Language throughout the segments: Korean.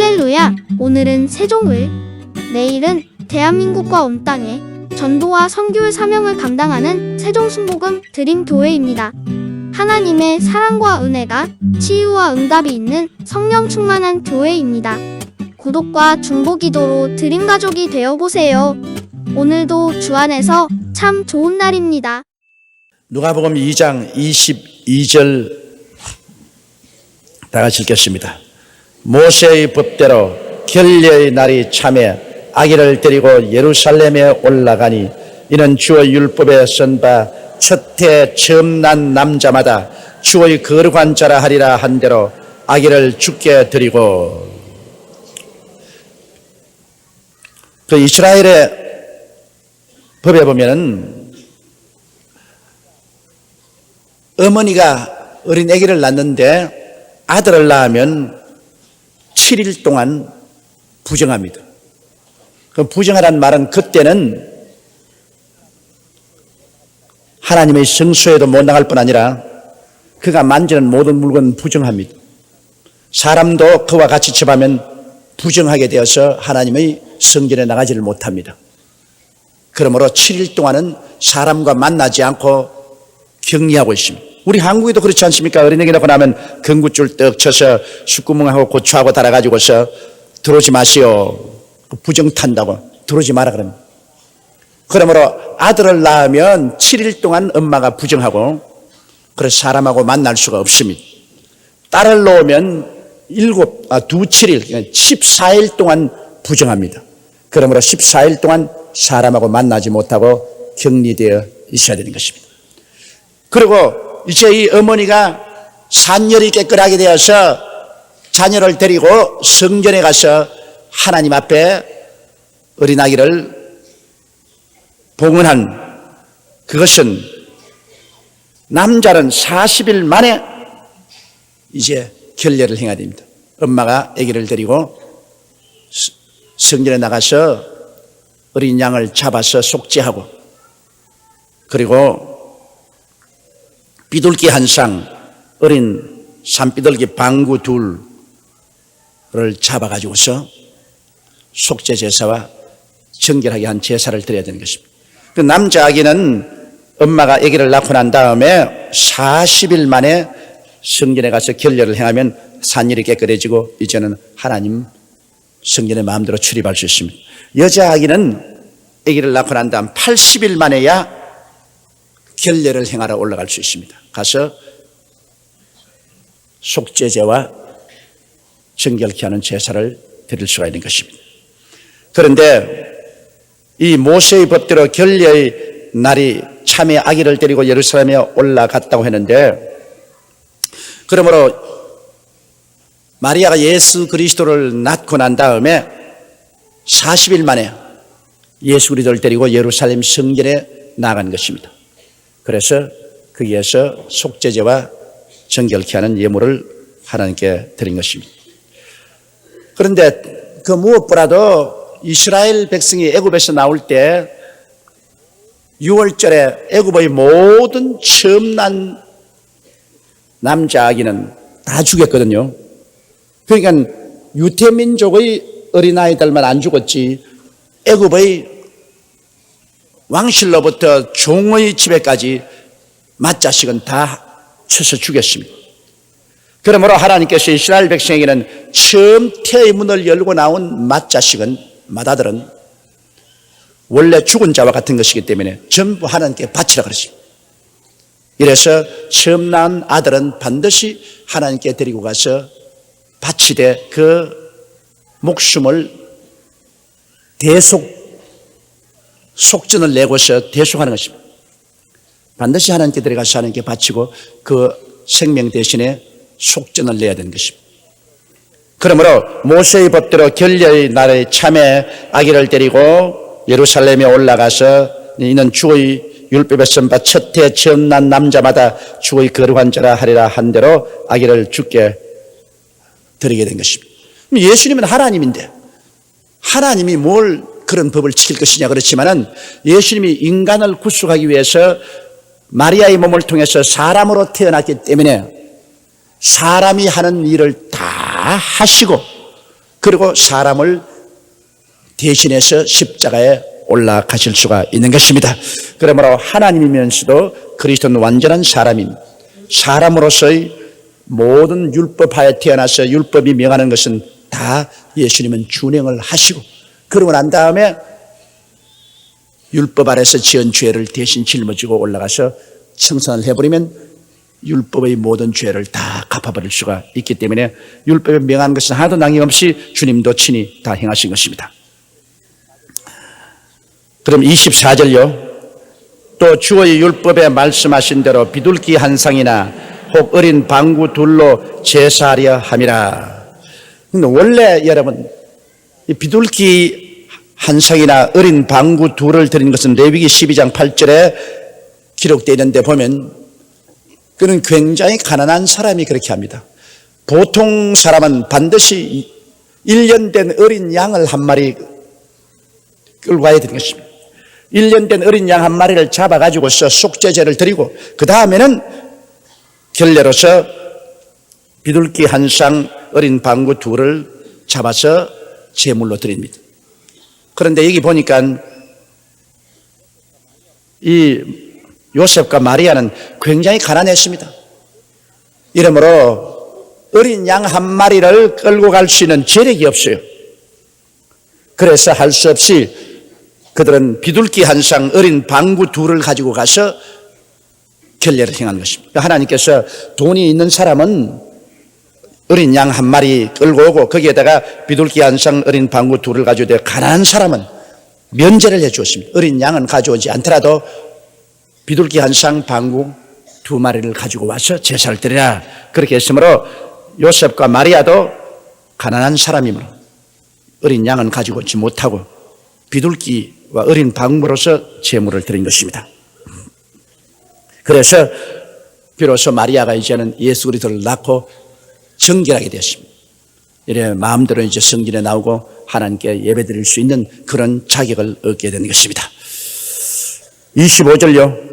할렐루야! 오늘은 세종을, 내일은 대한민국과 온 땅에 전도와 선교의 사명을 감당하는 세종순복음 드림교회입니다. 하나님의 사랑과 은혜가 치유와 응답이 있는 성령 충만한 교회입니다. 구독과 중보기도로 드림가족이 되어보세요. 오늘도 주 안에서 참 좋은 날입니다. 누가복음 2장 22절 다 같이 읽겠습니다. 모세의 법대로 결례의 날이 참에 아기를 데리고 예루살렘에 올라가니 이는 주의 율법에 쓴 바 첫해 처음 난 남자마다 주의 거룩한 자라 하리라 한 대로 아기를 죽게 드리고. 그 이스라엘의 법에 보면은 어머니가 어린 아기를 낳는데 아들을 낳으면 7일 동안 부정합니다. 그 부정하라는 말은 그때는 하나님의 성소에도 못 나갈 뿐 아니라 그가 만지는 모든 물건 부정합니다. 사람도 그와 같이 접하면 부정하게 되어서 하나님의 성전에 나가지를 못합니다. 그러므로 7일 동안은 사람과 만나지 않고 격리하고 있습니다. 우리 한국에도 그렇지 않습니까? 어린애기 낳고 나면 경구줄 떡 쳐서 숯구멍하고 고추하고 달아가지고서 들어오지 마시오. 부정 탄다고 들어오지 마라 그럽니다. 그러므로 아들을 낳으면 7일 동안 엄마가 부정하고 그래서 사람하고 만날 수가 없습니다. 딸을 낳으면 7일 14일 동안 부정합니다. 그러므로 14일 동안 사람하고 만나지 못하고 격리되어 있어야 되는 것입니다. 그리고 이제 이 어머니가 산열이 깨끗하게 되어서 자녀를 데리고 성전에 가서 하나님 앞에 어린아기를 봉헌한 그것은 남자는 40일 만에 이제 결례를 행해야 됩니다. 엄마가 아기를 데리고 성전에 나가서 어린 양을 잡아서 속죄하고 그리고 비둘기 한 쌍, 어린 산비둘기 방구 둘을 잡아가지고서 속죄 제사와 정결하게 한 제사를 드려야 되는 것입니다. 그 남자 아기는 엄마가 아기를 낳고 난 다음에 40일 만에 성전에 가서 결례를 행하면 산일이 깨끗해지고 이제는 하나님 성전에 마음대로 출입할 수 있습니다. 여자 아기는 아기를 낳고 난 다음 80일 만에야 결례를 행하러 올라갈 수 있습니다. 가서 속죄제와 정결케 하는 제사를 드릴 수가 있는 것입니다. 그런데 이 모세의 법대로 결례의 날이 참에 아기를 데리고 예루살렘에 올라갔다고 했는데 그러므로 마리아가 예수 그리스도를 낳고 난 다음에 40일 만에 예수 그리스도를 데리고 예루살렘 성전에 나간 것입니다. 그래서 거기에서 속죄제와 정결케 하는 예물을 하나님께 드린 것입니다. 그런데 그 무엇보다도 이스라엘 백성이 애굽에서 나올 때 6월절에 애굽의 모든 처음 난 남자 아기는 다 죽였거든요. 그러니까 유태민족의 어린아이들만 안 죽었지 애굽의 왕실로부터 종의 집에까지 맏자식은 다 쳐서 죽였습니다. 그러므로 하나님께서 이스라엘 백성에게는 처음 태의 문을 열고 나온 맏자식은 맏아들은 원래 죽은 자와 같은 것이기 때문에 전부 하나님께 바치라 그랬습니다. 이래서 처음 낳은 아들은 반드시 하나님께 데리고 가서 바치되 그 목숨을 속전을 내고서 대속하는 것입니다. 반드시 하나님께 데려가서 하나님께 바치고 그 생명 대신에 속전을 내야 되는 것입니다. 그러므로 모세의 법대로 결례의 날에 참에 아기를 데리고 예루살렘에 올라가서 이는 주의 율법에 쓴 바 첫해 처음 난 남자마다 주의 거룩한 자라 하리라 한 대로 아기를 죽게 드리게 된 것입니다. 예수님은 하나님인데 하나님이 뭘 그런 법을 지킬 것이냐 그렇지만은 예수님이 인간을 구속하기 위해서 마리아의 몸을 통해서 사람으로 태어났기 때문에 사람이 하는 일을 다 하시고 그리고 사람을 대신해서 십자가에 올라가실 수가 있는 것입니다. 그러므로 하나님이면서도 그리스도는 완전한 사람입니다. 사람으로서의 모든 율법하에 태어나서 율법이 명하는 것은 다 예수님은 준행을 하시고, 그러고 난 다음에 율법 아래서 지은 죄를 대신 짊어지고 올라가서 청산을 해버리면 율법의 모든 죄를 다 갚아버릴 수가 있기 때문에 율법에 명한 것은 하나도 남김없이 주님도 친히 다 행하신 것입니다. 그럼 24절요. 또 주의 율법에 말씀하신 대로 비둘기 한 쌍이나 혹 어린 방구 둘로 제사하려 함이라. 근데 원래 여러분 이 비둘기 한 쌍이나 어린 방구 둘을 드린 것은 레위기 12장 8절에 기록되어 있는데 보면 그는 굉장히 가난한 사람이 그렇게 합니다. 보통 사람은 반드시 1년 된 어린 양을 한 마리 끌고 가야 되는 것입니다. 1년 된 어린 양 한 마리를 잡아가지고서 속죄제를 드리고 그 다음에는 결례로서 비둘기 한 쌍 어린 방구 둘을 잡아서 제물로 드립니다. 그런데 여기 보니까 이 요셉과 마리아는 굉장히 가난했습니다. 이러므로 어린 양 한 마리를 끌고 갈 수 있는 재력이 없어요. 그래서 할 수 없이 그들은 비둘기 한 쌍 어린 방구 둘을 가지고 가서 결례를 행한 것입니다. 하나님께서 돈이 있는 사람은 어린 양 한 마리 끌고 오고 거기에다가 비둘기 한 쌍 어린 방구 둘을 가져오되 가난한 사람은 면제를 해 주었습니다. 어린 양은 가져오지 않더라도 비둘기 한 쌍 방구 두 마리를 가지고 와서 제사를 드리라. 그렇게 했으므로 요셉과 마리아도 가난한 사람이므로 어린 양은 가지고 오지 못하고 비둘기와 어린 방구로서 제물을 드린 것입니다. 그래서 비로소 마리아가 이제는 예수 그리스도를 낳고 정결하게 되었습니다. 이래 마음대로 이제 성전에 나오고 하나님께 예배드릴 수 있는 그런 자격을 얻게 된 것입니다. 25절요.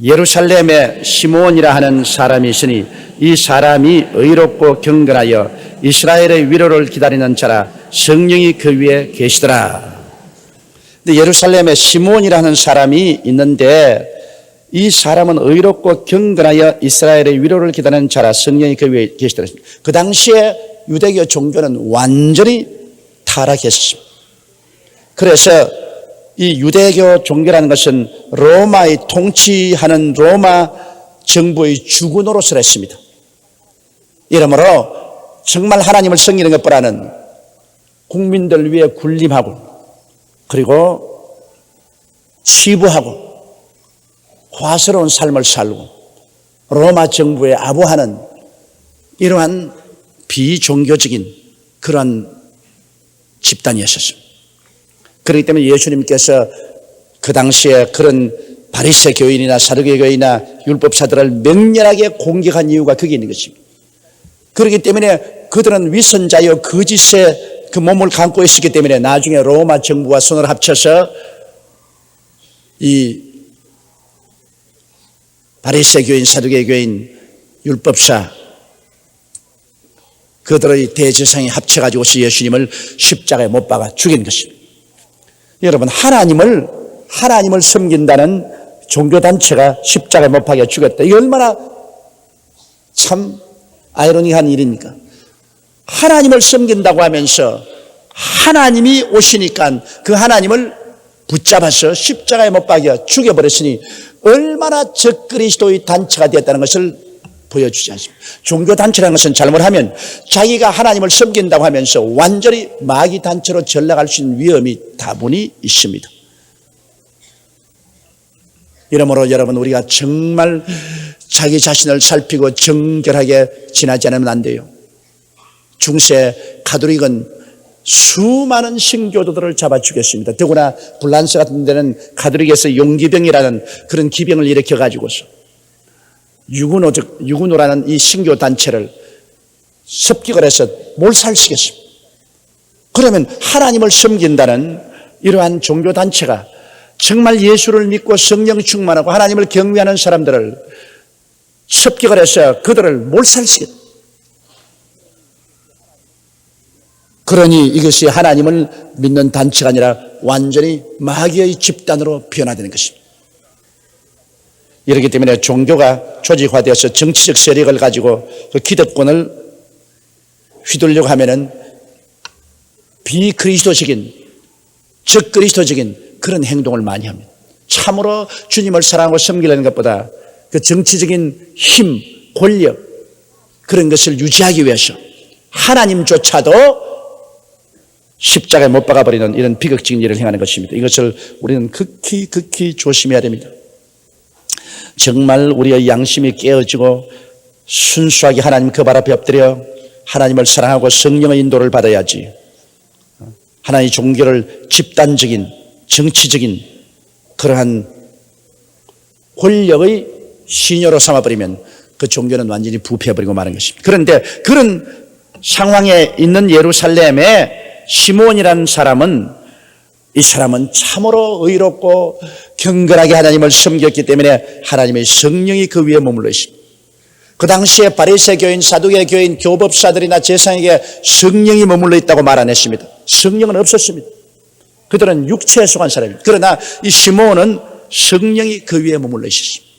예루살렘에 시므온이라 하는 사람이 있으니 이 사람이 의롭고 경건하여 이스라엘의 위로를 기다리는 자라 성령이 그 위에 계시더라. 근데 예루살렘에 시므온이라는 사람이 있는데 이 사람은 의롭고 경건하여 이스라엘의 위로를 기다리는 자라 성령이 그 위에 계시더라. 그 당시에 유대교 종교는 완전히 타락했습니다. 그래서 이 유대교 종교라는 것은 로마의 통치하는 로마 정부의 주구 노릇을 했습니다. 이러므로 정말 하나님을 섬기는 것보다는 국민들 위해 군림하고 그리고 치부하고 화스러운 삶을 살고 로마 정부에 아부하는 이러한 비종교적인 그런 집단이었었습니다. 그렇기 때문에 예수님께서 그 당시에 그런 바리새 교인이나 사두개 교인이나 율법사들을 맹렬하게 공격한 이유가 거기에 있는 것입니다. 그렇기 때문에 그들은 위선자여 거짓의 그 몸을 감고 있었기 때문에 나중에 로마 정부와 손을 합쳐서 이 바리새 교인, 사두개 교인, 율법사 그들의 대제사장이 합쳐가지고서 예수님을 십자가에 못 박아 죽인 것입니다. 여러분, 하나님을 섬긴다는 종교단체가 십자가에 못 박아 죽였다. 이게 얼마나 참 아이러니한 일입니까? 하나님을 섬긴다고 하면서 하나님이 오시니까 그 하나님을 붙잡아서 십자가에 못 박아 죽여버렸으니 얼마나 적그리스도의 단체가 되었다는 것을 보여주지 않습니다. 종교단체라는 것은 잘못하면 자기가 하나님을 섬긴다고 하면서 완전히 마귀 단체로 전락할 수 있는 위험이 다분히 있습니다. 이러므로 여러분, 우리가 정말 자기 자신을 살피고 정결하게 지나지 않으면 안 돼요. 중세 가톨릭은 수많은 신교도들을 잡아 죽였습니다. 더구나 불란서 같은 데는 가톨릭에서 용기병이라는 그런 기병을 일으켜 가지고서 유구노라는 이 신교 단체를 습격을 해서 몰살시켰습니다. 그러면 하나님을 섬긴다는 이러한 종교 단체가 정말 예수를 믿고 성령 충만하고 하나님을 경외하는 사람들을 습격을 해서 그들을 몰살시켰습니다. 그러니 이것이 하나님을 믿는 단체가 아니라 완전히 마귀의 집단으로 변화되는 것입니다. 이렇기 때문에 종교가 조직화되어서 정치적 세력을 가지고 그 기득권을 휘둘려고 하면은 비그리스도적인, 적그리스도적인 그런 행동을 많이 합니다. 참으로 주님을 사랑하고 섬기려는 것보다 그 정치적인 힘, 권력 그런 것을 유지하기 위해서 하나님조차도 십자가에 못 박아버리는 이런 비극적인 일을 행하는 것입니다. 이것을 우리는 극히 조심해야 됩니다. 정말 우리의 양심이 깨어지고 순수하게 하나님 그 발 앞에 엎드려 하나님을 사랑하고 성령의 인도를 받아야지 하나님의 종교를 집단적인 정치적인 그러한 권력의 신여로 삼아버리면 그 종교는 완전히 부패해버리고 마는 것입니다. 그런데 그런 상황에 있는 예루살렘에 시몬이라는 사람은 이 사람은 참으로 의롭고 경건하게 하나님을 섬겼기 때문에 하나님의 성령이 그 위에 머물러 있습니다. 그 당시에 바리새 교인, 사두개 교인, 교법사들이나 제사장에게 성령이 머물러 있다고 말 안 했습니다. 성령은 없었습니다. 그들은 육체에 속한 사람입니다. 그러나 이 시몬은 성령이 그 위에 머물러 있었습니다.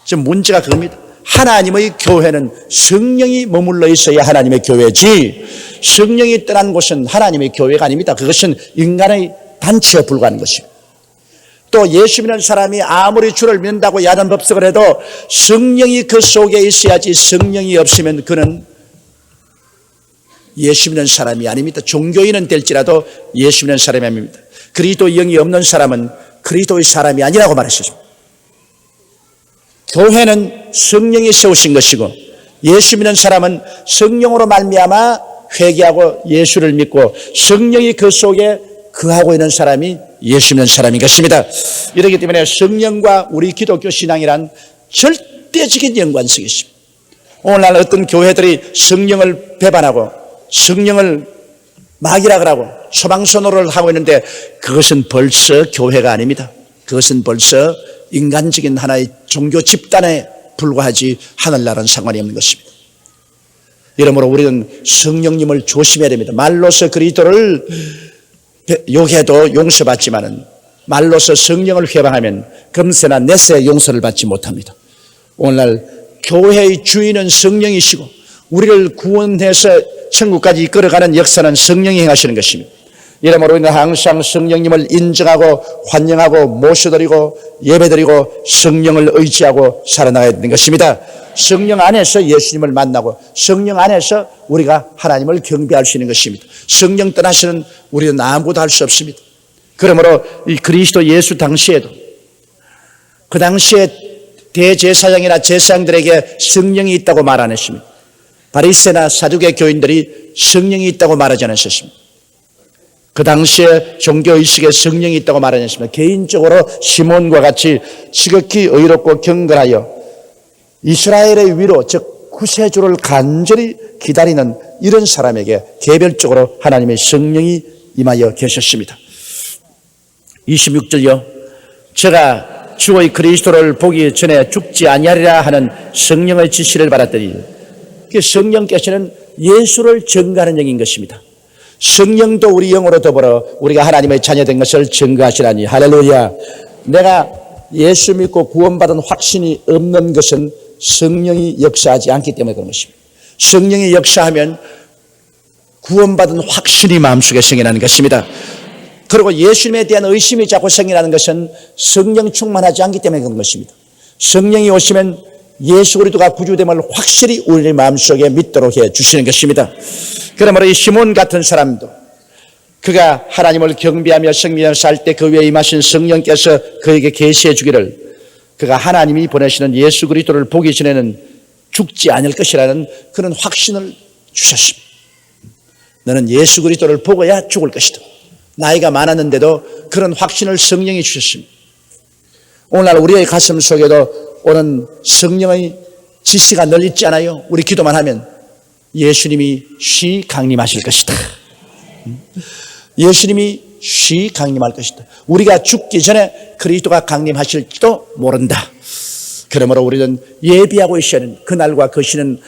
지금 문제가 그겁니다. 하나님의 교회는 성령이 머물러 있어야 하나님의 교회지 성령이 떠난 곳은 하나님의 교회가 아닙니다. 그것은 인간의 단체에 불과한 것입니다. 또 예수 믿는 사람이 아무리 주를 믿는다고 야단 법석을 해도 성령이 그 속에 있어야지 성령이 없으면 그는 예수 믿는 사람이 아닙니다. 종교인은 될지라도 예수 믿는 사람이 아닙니다. 그리스도의 영이 없는 사람은 그리스도의 사람이 아니라고 말했습니다. 교회는 성령이 세우신 것이고 예수 믿는 사람은 성령으로 말미암아 회개하고 예수를 믿고 성령이 그 속에 거하고 있는 사람이 예수 믿는 사람인 것입니다. 이렇기 때문에 성령과 우리 기독교 신앙이란 절대적인 연관성이 있습니다. 오늘날 어떤 교회들이 성령을 배반하고 성령을 마귀라 하고 소방선호를 하고 있는데 그것은 벌써 교회가 아닙니다. 그것은 벌써 인간적인 하나의 종교 집단에 불과하지 하늘나라는 상관이 없는 것입니다. 이러므로 우리는 성령님을 조심해야 됩니다. 말로서 그리스도를 욕해도 용서받지만은 말로서 성령을 회방하면 금세나 내세 용서를 받지 못합니다. 오늘날 교회의 주인은 성령이시고 우리를 구원해서 천국까지 이끌어가는 역사는 성령이 행하시는 것입니다. 이러므로 우리는 항상 성령님을 인정하고 환영하고 모셔드리고 예배드리고 성령을 의지하고 살아나가야 되는 것입니다. 성령 안에서 예수님을 만나고 성령 안에서 우리가 하나님을 경배할 수 있는 것입니다. 성령 떠나서는 우리는 아무것도 할 수 없습니다. 그러므로 이 그리스도 예수 당시에도 그 당시에 대제사장이나 제사장들에게 성령이 있다고 말 안 했습니다. 바리새나 사두개 교인들이 성령이 있다고 말하지 않았습니다. 그 당시에 종교의식에 성령이 있다고 말 안 했습니다. 개인적으로 시몬과 같이 지극히 의롭고 경건하여 이스라엘의 위로 즉 구세주를 간절히 기다리는 이런 사람에게 개별적으로 하나님의 성령이 임하여 계셨습니다. 26절요. 제가 주의 그리스도를 보기 전에 죽지 아니하리라 하는 성령의 지시를 받았더니 성령께서는 예수를 증거하는 영인 것입니다. 성령도 우리 영으로 더불어 우리가 하나님의 자녀된 것을 증거하시라니 할렐루야. 내가 예수 믿고 구원받은 확신이 없는 것은 성령이 역사하지 않기 때문에 그런 것입니다. 성령이 역사하면 구원받은 확신이 마음속에 생겨나는 것입니다. 그리고 예수님에 대한 의심이 자꾸 생겨나는 것은 성령 충만하지 않기 때문에 그런 것입니다. 성령이 오시면 예수 그리스도가 구주됨을 확실히 우리 마음속에 믿도록 해 주시는 것입니다. 그러므로 이 시몬 같은 사람도 그가 하나님을 경배하며 성령을 살 때 그 위에 임하신 성령께서 그에게 계시해 주기를 그가 하나님이 보내시는 예수 그리스도를 보기 전에는 죽지 않을 것이라는 그런 확신을 주셨습니다. 너는 예수 그리스도를 보고야 죽을 것이다. 나이가 많았는데도 그런 확신을 성령이 주셨습니다. 오늘날 우리의 가슴 속에도 오는 성령의 지시가 늘 있지 않아요? 우리 기도만 하면 예수님이 쉬 강림하실 것이다. 예수님이 쉬 강림할 것이다. 우리가 죽기 전에 그리스도가 강림하실지도 모른다. 그러므로 우리는 예비하고 있어야 하는 그날과 그 시는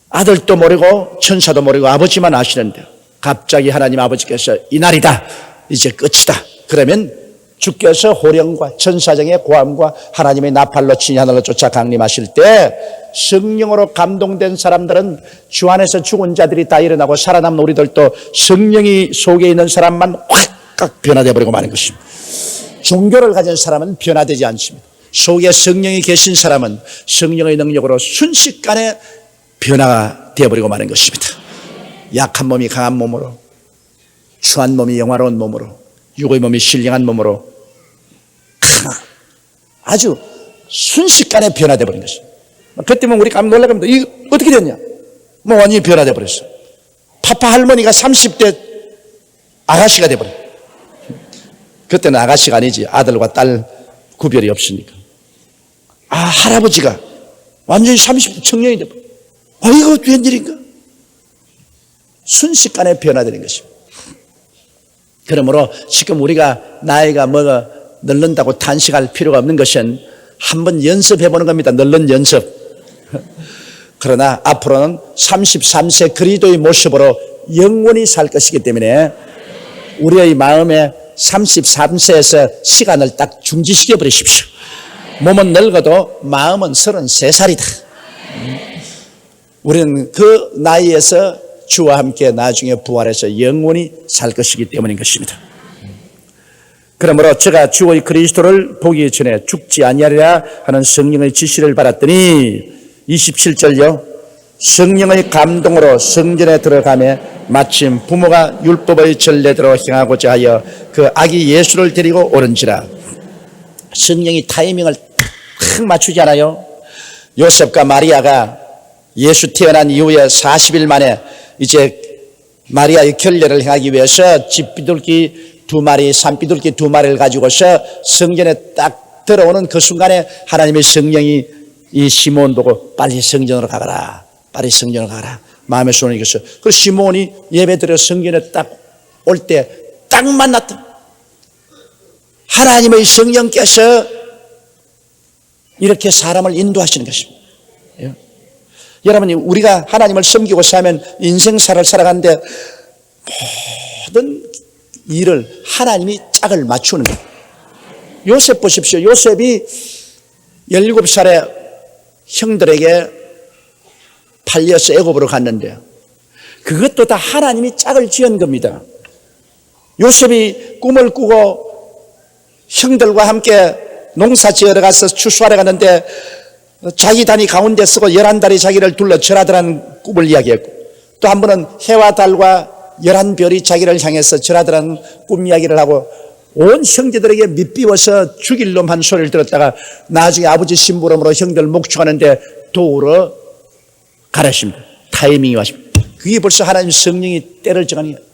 아들도 모르고 천사도 모르고 아버지만 아시는데 갑자기 하나님 아버지께서 이날이다, 이제 끝이다, 그러면 주께서 호령과 천사장의 고함과 하나님의 나팔로 친히 하늘로 쫓아 강림하실 때 성령으로 감동된 사람들은 주 안에서 죽은 자들이 다 일어나고 살아남은 우리들도 성령이 속에 있는 사람만 확 변화되어 버리고 마는 것입니다. 종교를 가진 사람은 변화되지 않습니다. 속에 성령이 계신 사람은 성령의 능력으로 순식간에 변화가 되어버리고 마는 것입니다. 약한 몸이 강한 몸으로, 추한 몸이 영화로운 몸으로, 육의 몸이 신령한 몸으로 아주 순식간에 변화되어 버린 것입니다. 그때 보면 우리 깜짝 놀라갑니다. 이거 어떻게 됐냐? 뭐 완전히 변화되어 버렸어. 파파 할머니가 30대 아가씨가 되어버려. 그때는 아가씨가 아니지, 아들과 딸 구별이 없으니까. 할아버지가 완전히 30대 청년이 되어버려. 이거 웬일인가? 순식간에 변화되는 것입니다. 그러므로 지금 우리가 나이가 늙는다고 탄식할 필요가 없는 것은 한번 연습해보는 겁니다. 늙는 연습. 그러나 앞으로는 33세 그리스도의 모습으로 영원히 살 것이기 때문에 우리의 마음에 33세에서 시간을 딱 중지시켜 버리십시오. 몸은 늙어도 마음은 33살이다. 우리는 그 나이에서 주와 함께 나중에 부활해서 영원히 살 것이기 때문인 것입니다. 그러므로 제가 주의 그리스도를 보기 전에 죽지 아니하리라 하는 성령의 지시를 받았더니 27절요. 성령의 감동으로 성전에 들어가며 마침 부모가 율법의 전례대로 행하고자 하여 그 아기 예수를 데리고 오른지라. 성령이 타이밍을 딱 맞추지 않아요? 요셉과 마리아가 예수 태어난 이후에 40일 만에 이제 마리아의 결례를 행하기 위해서 집비둘기 2마리, 산비둘기 2마리를 가지고서 성전에 딱 들어오는 그 순간에 하나님의 성령이 이 시몬 보고 빨리 성전으로 가거라, 빨리 성전으로 가라 마음의 소원이 이겼어요. 그래서 시몬이 예배드려 성전에 딱 올 때 딱 만났다. 하나님의 성령께서 이렇게 사람을 인도하시는 것입니다. 여러분, 우리가 하나님을 섬기고 살면 인생사를 살아가는데 모든 일을 하나님이 짝을 맞추는 거예요. 요셉 보십시오. 요셉이 17살에 형들에게 팔려서 애굽으로 갔는데 그것도 다 하나님이 짝을 지은 겁니다. 요셉이 꿈을 꾸고 형들과 함께 농사 지으러 가서 추수하러 갔는데 자기 단이 가운데 서고 11달이 자기를 둘러 절하더라는 꿈을 이야기했고, 또 한 번은 해와 달과 11별이 자기를 향해서 절하더라는 꿈 이야기를 하고 온 형제들에게 밑비워서 죽일 놈 한 소리를 들었다가 나중에 아버지 심부름으로 형들 목축하는데 도우러 가르칩니다. 타이밍이 왔습니다. 그게 벌써 하나님 성령이 때를 정하는 거예요.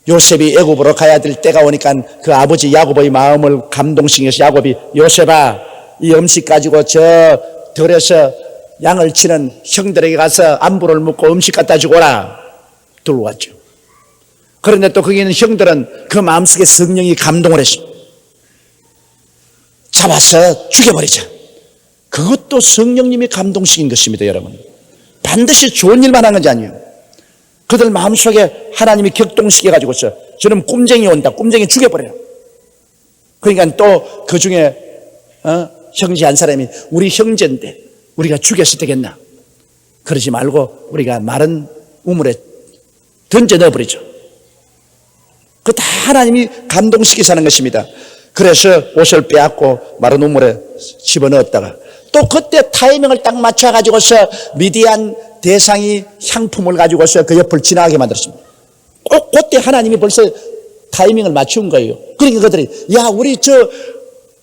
요셉이 애굽으로 가야 될 때가 오니까 그 아버지 야곱의 마음을 감동시켜서 야곱이 요셉아, 이 음식 가지고 저 들에서 양을 치는 형들에게 가서 안부를 묻고 음식 갖다 주고 오라. 들고 왔죠. 그런데 또 거기 있는 형들은 그 마음속에 성령이 감동을 했습니다. 잡아서 죽여버리자. 그것도 성령님이 감동시킨 것입니다, 여러분. 반드시 좋은 일만 한 것이 아니에요. 그들 마음속에 하나님이 격동시켜가지고서 저는 꼼쟁이 온다, 꼼쟁이 죽여버려요. 그러니까 또 그 중에 형제 한 사람이 우리 형제인데 우리가 죽였어야 되겠나? 그러지 말고 우리가 마른 우물에 던져 넣어버리죠. 그 다 하나님이 감동시켜서 하는 것입니다. 그래서 옷을 빼앗고 마른 우물에 집어넣었다가 또 그때 타이밍을 딱 맞춰가지고서 미디안 대상이 향품을 가지고서 그 옆을 지나가게 만들었습니다. 꼭 그때 하나님이 벌써 타이밍을 맞춘 거예요. 그러니까 그들이 야, 우리 저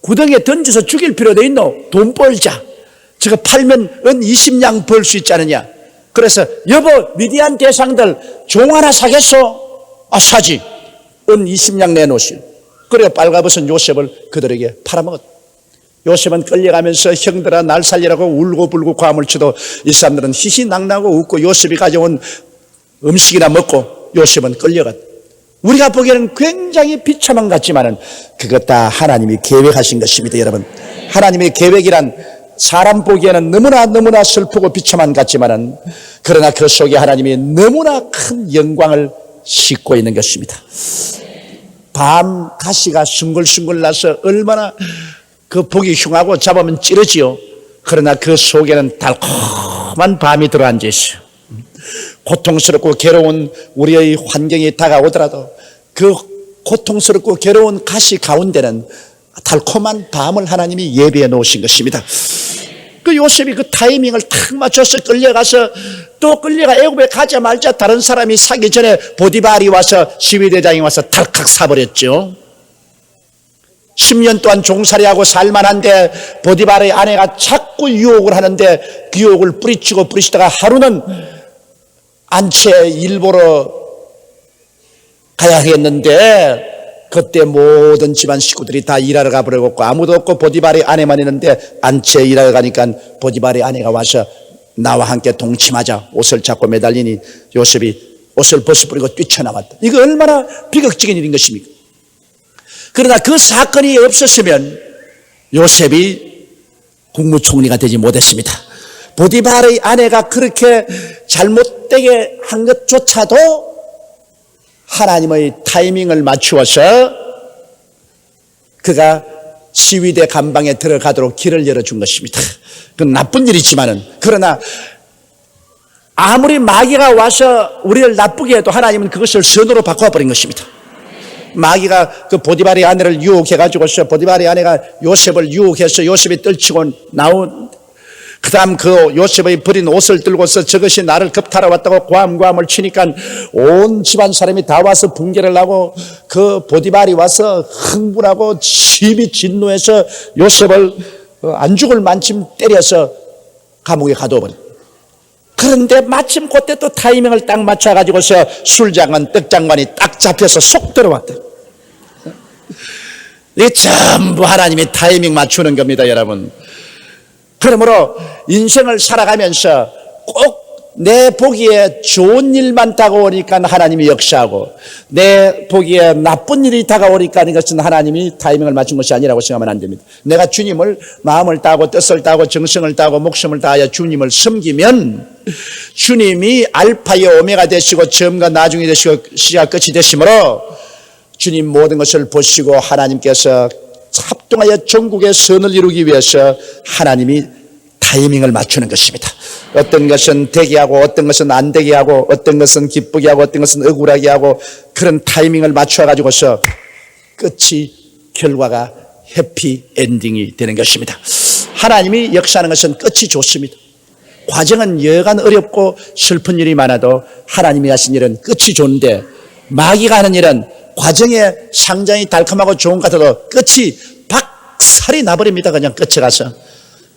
구덩이에 던져서 죽일 필요도 있노? 돈 벌자. 저거 팔면 은 20냥 벌 수 있지 않느냐. 그래서 여보, 미디안 대상들 종 하나 사겠소? 사지. 은 20냥 내놓으시오. 그래 빨가벗은 요셉을 그들에게 팔아먹었다. 요셉은 끌려가면서 형들아 날 살리라고 울고불고 고함을 치도 이 사람들은 희희낙낙하고 웃고 요셉이 가져온 음식이나 먹고 요셉은 끌려갔다. 우리가 보기에는 굉장히 비참한 것 같지만은 그것 다 하나님이 계획하신 것입니다, 여러분. 하나님의 계획이란 사람 보기에는 너무나 슬프고 비참한 것 같지만은 그러나 그 속에 하나님이 너무나 큰 영광을 씻고 있는 것입니다. 밤 가시가 숭글숭글 나서 얼마나 그 보기 흉하고 잡으면 찌르지요. 그러나 그 속에는 달콤한 밤이 들어앉아 있어요. 고통스럽고 괴로운 우리의 환경이 다가오더라도 그 고통스럽고 괴로운 가시 가운데는 달콤한 밤을 하나님이 예비해 놓으신 것입니다. 그 요셉이 그 타이밍을 탁 맞춰서 끌려가서 또 끌려가 애굽에 가자마자 다른 사람이 사기 전에 보디발이 와서 시위대장이 와서 탈칵 사버렸죠. 10년 동안 종살이하고 살만한데 보디발의 아내가 자꾸 유혹을 하는데 그 유혹을 뿌리치다가 하루는 안채 일보러 가야겠는데 그때 모든 집안 식구들이 다 일하러 가버렸고 아무도 없고 보디발의 아내만 있는데 안채 일하러 가니까 보디발의 아내가 와서 나와 함께 동침하자 옷을 잡고 매달리니 요셉이 옷을 벗어버리고 뛰쳐나갔다. 이거 얼마나 비극적인 일인 것입니까? 그러나 그 사건이 없었으면 요셉이 국무총리가 되지 못했습니다. 보디발의 아내가 그렇게 잘못되게 한 것조차도 하나님의 타이밍을 맞추어서 그가 시위대 감방에 들어가도록 길을 열어준 것입니다. 그건 나쁜 일이지만은 그러나 아무리 마귀가 와서 우리를 나쁘게 해도 하나님은 그것을 선으로 바꿔버린 것입니다. 마귀가 그 보디발의 아내를 유혹해가지고서 보디발의 아내가 요셉을 유혹해서 요셉이 떨치고 나온 그 다음 그 요셉의 버린 옷을 들고서 저것이 나를 겁탈하 왔다고 고함고함을 치니까 온 집안 사람이 다 와서 붕괴를 하고 그 보디발이 와서 흥분하고 심히 진노해서 요셉을 안 죽을 만큼 때려서 감옥에 가둬버려. 그런데 마침 그때 또 타이밍을 딱 맞춰가지고서 술장관, 떡장관이 딱 잡혀서 속 들어왔다. 이게 전부 하나님이 타이밍 맞추는 겁니다, 여러분. 그러므로 인생을 살아가면서 꼭 내 보기에 좋은 일만 다가오니까 하나님이 역사하고 내 보기에 나쁜 일이 다가오니까 이것은 하나님이 타이밍을 맞춘 것이 아니라고 생각하면 안 됩니다. 내가 주님을 마음을 다하고 뜻을 다하고 정성을 다하고 목숨을 다하여 주님을 섬기면 주님이 알파여 오메가 되시고 처음과 나중이 되시고 시작 끝이 되시므로 주님 모든 것을 보시고 하나님께서 합동하여 전국의 선을 이루기 위해서 하나님이 타이밍을 맞추는 것입니다. 어떤 것은 되게 하고 어떤 것은 안 되게 하고 어떤 것은 기쁘게 하고 어떤 것은 억울하게 하고 그런 타이밍을 맞춰 가지고서 끝이 결과가 해피 엔딩이 되는 것입니다. 하나님이 역사하는 것은 끝이 좋습니다. 과정은 여간 어렵고 슬픈 일이 많아도 하나님이 하신 일은 끝이 좋은데 마귀가 하는 일은 과정에 상당히 달콤하고 좋은 것 같아도 끝이 박살이 나버립니다. 그냥 끝에 가서.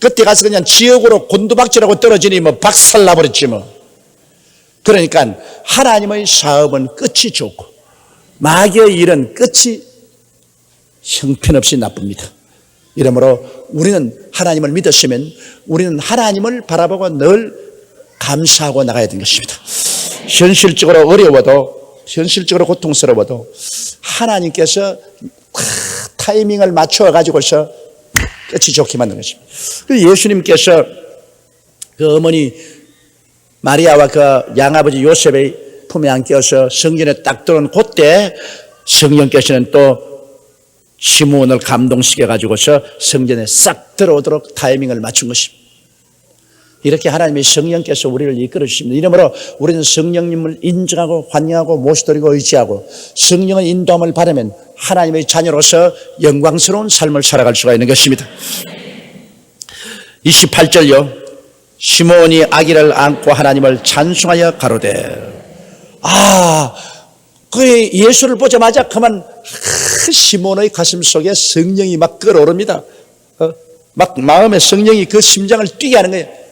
그때 가서 그냥 지옥으로 곤두박질하고 떨어지니 뭐 박살 나버렸지 뭐. 그러니까 하나님의 사업은 끝이 좋고 마귀의 일은 끝이 형편없이 나쁩니다. 이러므로 우리는 하나님을 믿었으면 우리는 하나님을 바라보고 늘 감사하고 나가야 되는 것입니다. 현실적으로 어려워도 현실적으로 고통스러워도 하나님께서 타이밍을 맞춰 가지고서 끝이 좋게 만든 것입니다. 예수님께서 그 어머니 마리아와 그 양아버지 요셉의 품에 안겨서 성전에 딱 들어온 그때 성령께서는 또 시므온을 감동시켜 가지고서 성전에 싹 들어오도록 타이밍을 맞춘 것입니다. 이렇게 하나님의 성령께서 우리를 이끌어 주십니다. 이러므로 우리는 성령님을 인정하고 환영하고 모시드리고 의지하고 성령의 인도함을 받으면 하나님의 자녀로서 영광스러운 삶을 살아갈 수가 있는 것입니다. 28절요. 시므온이 아기를 안고 하나님을 찬송하여 가로되 그 예수를 보자마자 그만 시므온의 가슴 속에 성령이 막 끓어오릅니다. 막 마음에 성령이 그 심장을 뛰게 하는 거예요.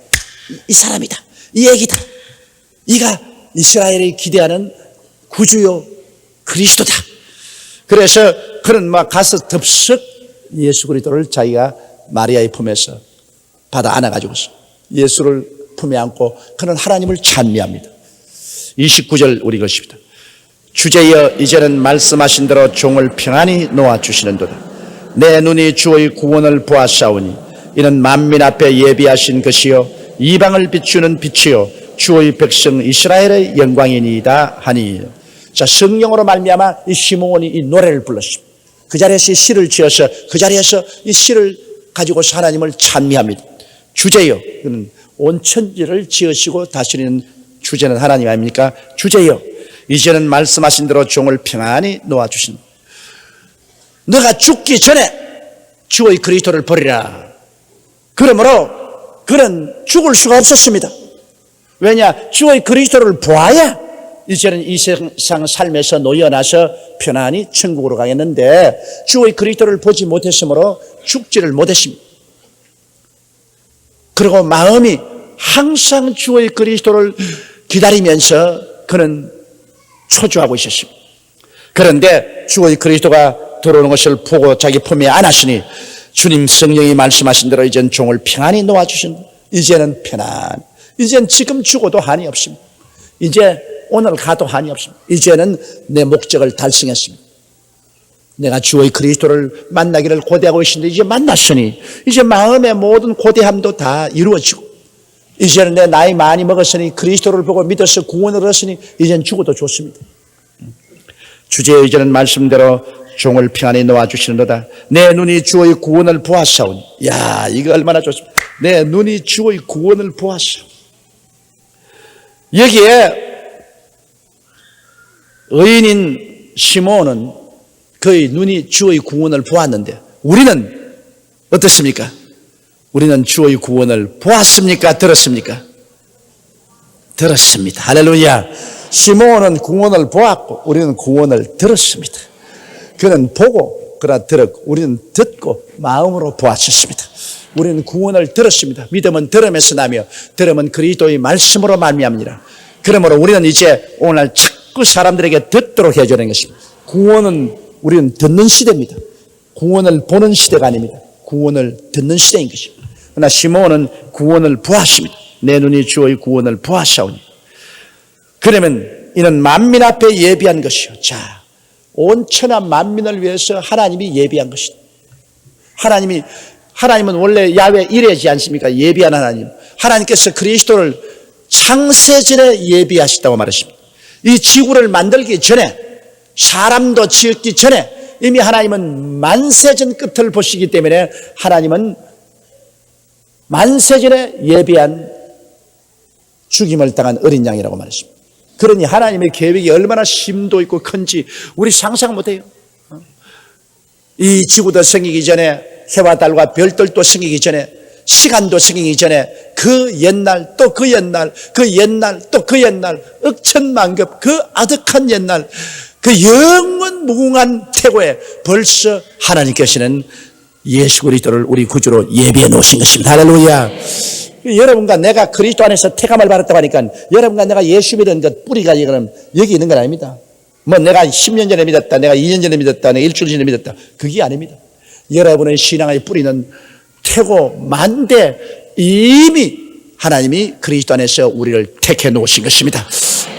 이 사람이다. 이 애기다. 이가 이스라엘이 기대하는 구주요 그리스도다. 그래서 그는 막 가서 덥석 예수 그리스도를 자기가 마리아의 품에서 받아 안아가지고서 예수를 품에 안고 그는 하나님을 찬미합니다. 29절 우리 것입니다. 주제여 이제는 말씀하신 대로 종을 평안히 놓아주시는도다. 내 눈이 주의 구원을 보았사오니 이는 만민 앞에 예비하신 것이요 이방을 비추는 빛이요 주의 백성 이스라엘의 영광이니이다 하니 자, 성령으로 말미암아 이 시므온이 이 노래를 불렀습니다. 그 자리에서 이 시를 지어서 그 자리에서 이 시를 가지고서 하나님을 찬미합니다. 주제여, 그는 온 천지를 지으시고 다스리는 주제는 하나님 아닙니까? 주제여, 이제는 말씀하신 대로 종을 평안히 놓아주신, 너가 죽기 전에 주의 그리스도를 버리라. 그러므로 그는 죽을 수가 없었습니다. 왜냐? 주의 그리스도를 보아야 이제는 이 세상 삶에서 놓여나서 편안히 천국으로 가겠는데, 주의 그리스도를 보지 못했으므로 죽지를 못했습니다. 그리고 마음이 항상 주의 그리스도를 기다리면서 그는 초조하고 있었습니다. 그런데 주의 그리스도가 들어오는 것을 보고 자기 품에 안았으니 주님 성령이 말씀하신 대로 이젠 종을 평안히 놓아주신다. 이제는 편안, 이젠 지금 죽어도 한이 없습니다. 이제 오늘 가도 한이 없습니다. 이제는 내 목적을 달성했습니다. 내가 주의 그리스도를 만나기를 고대하고 있는데 이제 만났으니 이제 마음의 모든 고대함도 다 이루어지고, 이제는 내 나이 많이 먹었으니 그리스도를 보고 믿어서 구원을 얻었으니 이제는 죽어도 좋습니다. 주제의 이제는 말씀대로 종을 평안히 놓아주시는도다. 내 눈이 주의 구원을 보았사오니. 야, 이거 얼마나 좋습니다. 내 눈이 주의 구원을 보았사. 여기에 의인인 시므온은 그의 눈이 주의 구원을 보았는데, 우리는 어떻습니까? 우리는 주의 구원을 보았습니까? 들었습니까? 들었습니다. 할렐루야. 시므온은 구원을 보았고 우리는 구원을 들었습니다. 그는 보고 그러나 들었고 우리는 듣고 마음으로 보았습니다. 우리는 구원을 들었습니다. 믿음은 들음에서 나며 들음은 그리스도의 말씀으로 말미암니라. 그러므로 우리는 이제 오늘 자꾸 사람들에게 듣도록 해주는 것입니다. 구원은 우리는 듣는 시대입니다. 구원을 보는 시대가 아닙니다. 구원을 듣는 시대인 것입니다. 그러나 시므온은 구원을 보았습니다. 내 눈이 주의 구원을 보았사오니. 그러면 이는 만민 앞에 예비한 것이요. 자, 온 천하 만민을 위해서 하나님이 예비한 것이다. 하나님은 원래 야훼 이레지 않습니까? 예비한 하나님. 하나님께서 그리스도를 창세전에 예비하셨다고 말했습니다. 이 지구를 만들기 전에, 사람도 지었기 전에 이미 하나님은 만세전 끝을 보시기 때문에 하나님은 만세전에 예비한 죽임을 당한 어린 양이라고 말했습니다. 그러니 하나님의 계획이 얼마나 심도 있고 큰지 우리 상상 못해요. 이 지구도 생기기 전에, 해와 달과 별들도 생기기 전에, 시간도 생기기 전에 그 옛날 또 그 옛날, 그 옛날 또 그 옛날, 억천만급 그 아득한 옛날, 그 영원 무궁한 태고에 벌써 하나님께서는 예수 그리스도를 우리 구주로 예비해 놓으신 것입니다. 할렐루야. 여러분과 내가 그리스도 안에서 태감을 받았다고 하니까 여러분과 내가 예수 믿은 것 뿌리가 여기 있는 건 아닙니다. 뭐 내가 10년 전에 믿었다, 내가 2년 전에 믿었다, 내가 일주일 전에 믿었다, 그게 아닙니다. 여러분의 신앙의 뿌리는 태고 만대 이미 하나님이 그리스도 안에서 우리를 택해 놓으신 것입니다.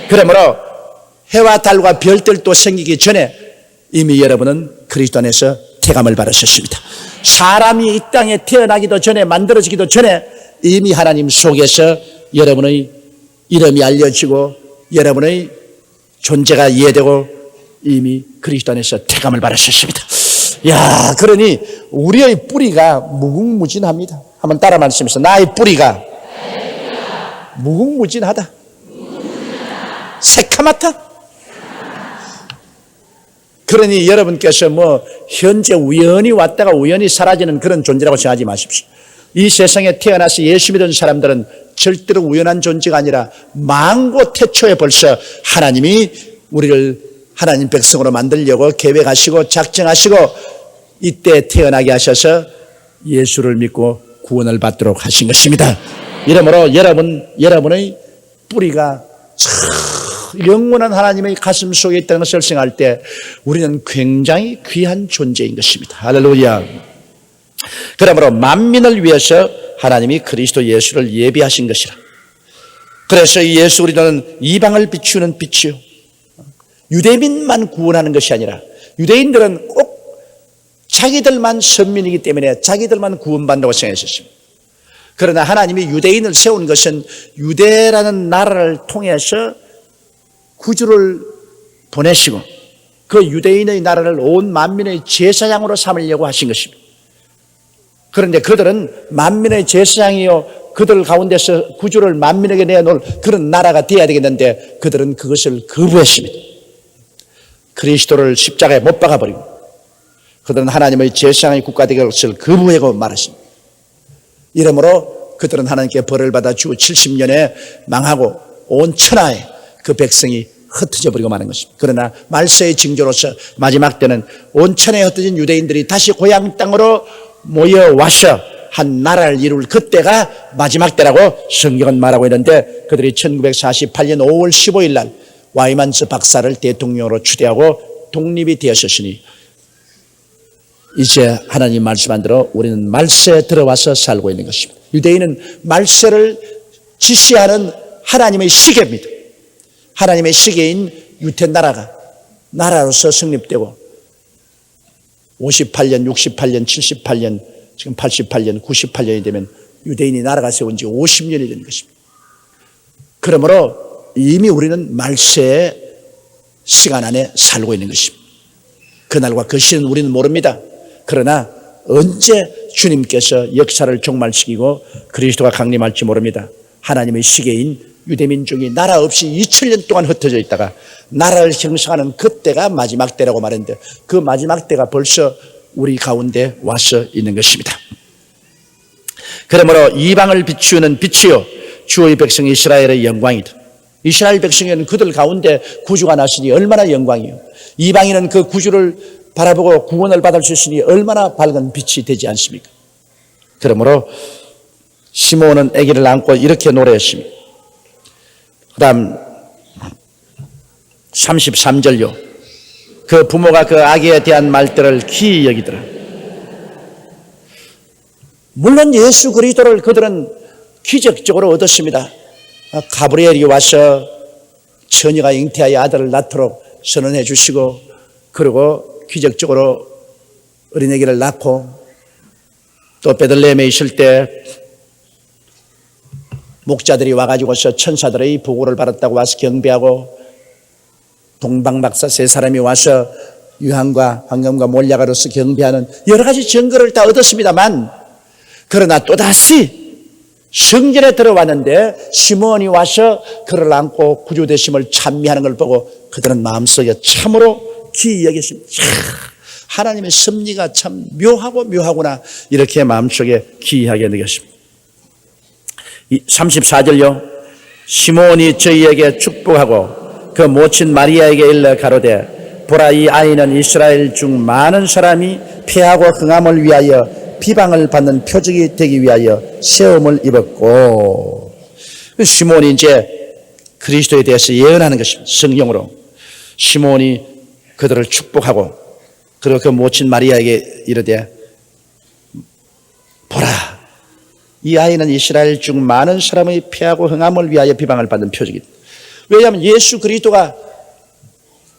그러므로 해와 달과 별들도 생기기 전에 이미 여러분은 그리스도 안에서 태감을 받으셨습니다. 사람이 이 땅에 태어나기도 전에, 만들어지기도 전에 이미 하나님 속에서 여러분의 이름이 알려지고 여러분의 존재가 이해되고 이미 그리스도 안에서 태감을 받으셨습니다. 야, 그러니 우리의 뿌리가 무궁무진합니다. 한번 따라 말씀해서, 나의 뿌리가 무궁무진하다. 새카맣다. 그러니 여러분께서 뭐 현재 우연히 왔다가 우연히 사라지는 그런 존재라고 생각하지 마십시오. 이 세상에 태어나서 예수 믿은 사람들은 절대로 우연한 존재가 아니라 만고 태초에 벌써 하나님이 우리를 하나님 백성으로 만들려고 계획하시고 작정하시고 이때 태어나게 하셔서 예수를 믿고 구원을 받도록 하신 것입니다. 이러므로 여러분의 뿌리가 영원한 하나님의 가슴 속에 있다는 것을 생각할 때 우리는 굉장히 귀한 존재인 것입니다. 할렐루야. 그러므로 만민을 위해서 하나님이 그리스도 예수를 예비하신 것이라. 그래서 이 예수 그리스도는 이방을 비추는 빛이요, 유대민만 구원하는 것이 아니라 유대인들은 꼭 자기들만 선민이기 때문에 자기들만 구원받는다고 생각했습니다. 그러나 하나님이 유대인을 세운 것은 유대라는 나라를 통해서 구주를 보내시고 그 유대인의 나라를 온 만민의 제사장으로 삼으려고 하신 것입니다. 그런데 그들은 만민의 제사장이요 그들 가운데서 구주를 만민에게 내놓을 그런 나라가 되어야 되겠는데 그들은 그것을 거부했습니다. 그리스도를 십자가에 못 박아버리고 그들은 하나님의 제사장의 국가 되는 것을 거부하고 말했습니다. 이러므로 그들은 하나님께 벌을 받아 주 70년에 망하고 온 천하에 그 백성이 흩어져 버리고 마는 것입니다. 그러나 말세의 징조로서 마지막 때는 온 천하에 흩어진 유대인들이 다시 고향 땅으로 모여와서 한 나라를 이룰 그때가 마지막 때라고 성경은 말하고 있는데 그들이 1948년 5월 15일 날 와이만스 박사를 대통령으로 추대하고 독립이 되었으니 이제 하나님 말씀한 대로 우리는 말세에 들어와서 살고 있는 것입니다. 유대인은 말세를 지시하는 하나님의 시계입니다. 하나님의 시계인 유태나라가 나라로서 성립되고 58년, 68년, 78년, 지금 88년, 98년이 되면 유대인이 나라가 세운 지 50년이 되는 것입니다. 그러므로 이미 우리는 말세의 시간 안에 살고 있는 것입니다. 그날과 그 시는 우리는 모릅니다. 그러나 언제 주님께서 역사를 종말시키고 그리스도가 강림할지 모릅니다. 하나님의 시계인 유대민족이 나라 없이 2000년 동안 흩어져 있다가 나라를 형성하는 그때가 마지막 때라고 말했는데 그 마지막 때가 벌써 우리 가운데 와서 있는 것입니다. 그러므로 이방을 비추는 빛이요 주의 백성 이스라엘의 영광이다. 이스라엘 백성에는 그들 가운데 구주가 나시니 얼마나 영광이요. 이방인은 그 구주를 바라보고 구원을 받을 수 있으니 얼마나 밝은 빛이 되지 않습니까? 그러므로 시므온은 아기를 안고 이렇게 노래했습니다. 그 다음 33절요. 그 부모가 그 아기에 대한 말들을 기이 여기더라. 물론 예수 그리스도를 그들은 기적적으로 얻었습니다. 가브리엘이 와서 처녀가 잉태하여 아들을 낳도록 선언해 주시고 그리고 기적적으로 어린아기를 낳고 또 베들레헴에 있을 때 목자들이 와가지고서 천사들의 보고를 받았다고 와서 경배하고 동방박사 세 사람이 와서 유한과 황금과 몰약으로서 경배하는 여러 가지 증거를 다 얻었습니다만 그러나 또다시 성전에 들어왔는데 시므온이 와서 그를 안고 구주되심을 찬미하는 걸 보고 그들은 마음속에 참으로 기이 여겼습니다. 하나님의 섭리가 참 묘하구나 이렇게 마음속에 기이하게 느꼈습니다. 34절요. 시므온이 저희에게 축복하고 그 모친 마리아에게 일러 가로되 보라 이 아이는 이스라엘 중 많은 사람이 패하고 흥함을 위하여 비방을 받는 표적이 되기 위하여 세움을 입었고 시므온이 이제 그리스도에 대해서 예언하는 것입니다. 성경으로 시므온이 그들을 축복하고 그리고 그 모친 마리아에게 이르되 보라 이 아이는 이스라엘 중 많은 사람의 패하고 흥함을 위하여 비방을 받는 표적이다. 왜냐하면 예수 그리스도가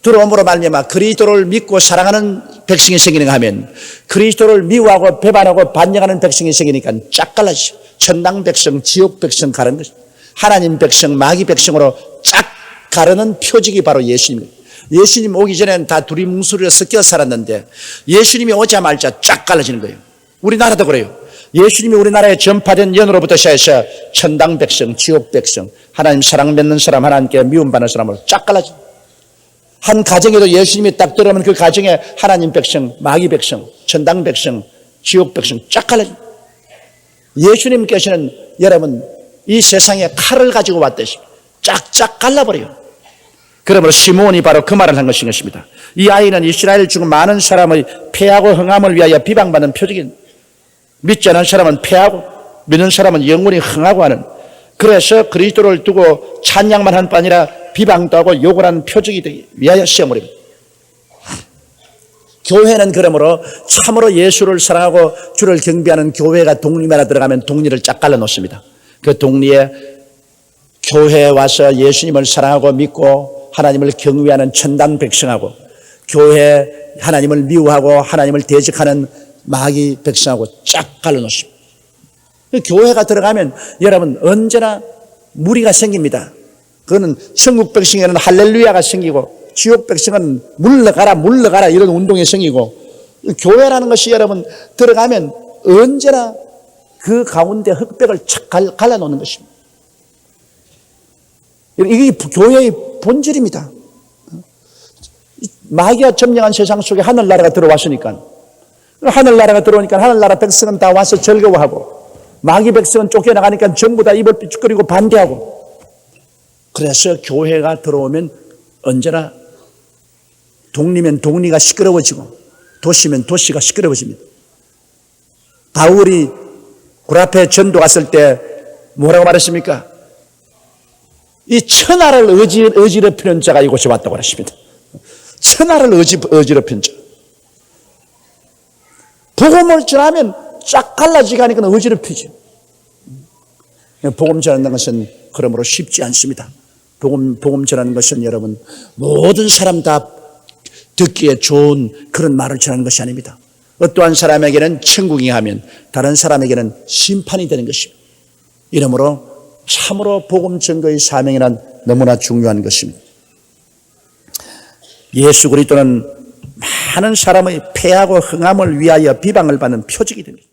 들어옴으로 말미암아 그리스도를 믿고 사랑하는 백성이 생기는가 하면 그리스도를 미워하고 배반하고 반역하는 백성이 생기니까 짝 갈라지죠. 천당 백성, 지옥 백성 가르는 것입니다. 하나님 백성, 마귀 백성으로 짝 가르는 표적이 바로 예수님입니다. 예수님 오기 전에는 다 둘이 뭉술이로 섞여 살았는데 예수님이 오자마자 쫙 갈라지는 거예요. 우리나라도 그래요. 예수님이 우리나라에 전파된 연으로부터 시작해서 천당 백성, 지옥 백성, 하나님 사랑 맺는 사람, 하나님께 미움받는 사람으로 쫙 갈라져. 한 가정에도 예수님이 딱 들어오면 그 가정에 하나님 백성, 마귀 백성, 천당 백성, 지옥 백성 쫙 갈라져. 예수님께서는 여러분 이 세상에 칼을 가지고 왔듯이 쫙쫙 갈라버려요. 그러므로 시므온이 바로 그 말을 한 것입니다. 이 아이는 이스라엘 중 많은 사람의 패하고 흥함을 위하여 비방받는 표적인 믿지 않은 사람은 패하고 믿는 사람은 영원히 흥하고 하는 그래서 그리스도를 두고 찬양만 한 뿐 아니라 비방도 하고 욕을 하는 표적이 되기 위하여 시험을입니다. 교회는 그러므로 참으로 예수를 사랑하고 주를 경배하는 교회가 독립하나 들어가면 독리를 쫙 갈라놓습니다. 그 독리에 교회에 와서 예수님을 사랑하고 믿고 하나님을 경외하는 천당 백성하고 교회 하나님을 미워하고 하나님을 대적하는 마귀 백성하고 쫙 갈라놓습니다. 교회가 들어가면 여러분 언제나 무리가 생깁니다. 그거는 천국 백성에는 할렐루야가 생기고 지옥 백성은 물러가라 물러가라 이런 운동의 성이고, 교회라는 것이 여러분 들어가면 언제나 그 가운데 흑백을 착 갈라놓는 것입니다. 이게 교회의 본질입니다. 마귀가 점령한 세상 속에 하늘나라가 들어왔으니까, 하늘나라가 들어오니까 하늘나라 백성은 다 와서 즐거워하고, 마귀 백성은 쫓겨나가니까 전부 다 입을 삐죽거리고 반대하고. 그래서 교회가 들어오면 언제나 동리면 동리가 시끄러워지고 도시면 도시가 시끄러워집니다. 바울이 굴 앞에 전도 갔을 때 뭐라고 말했습니까? 이 천하를 어지럽히는 자가 이곳에 왔다고 그랬습니다. 천하를 어지럽힌 자. 복음을 전하면 쫙 갈라지게 하니까 어지럽히죠. 복음 전하는 것은 그러므로 쉽지 않습니다. 복음 전하는 것은 여러분 모든 사람 다 듣기에 좋은 그런 말을 전하는 것이 아닙니다. 어떠한 사람에게는 천국이 하면 다른 사람에게는 심판이 되는 것입니다. 이러므로 참으로 복음 전도의 사명이란 너무나 중요한 것입니다. 예수 그리스도는 많은 사람의 패하고 흥함을 위하여 비방을 받는 표적이 됩니다.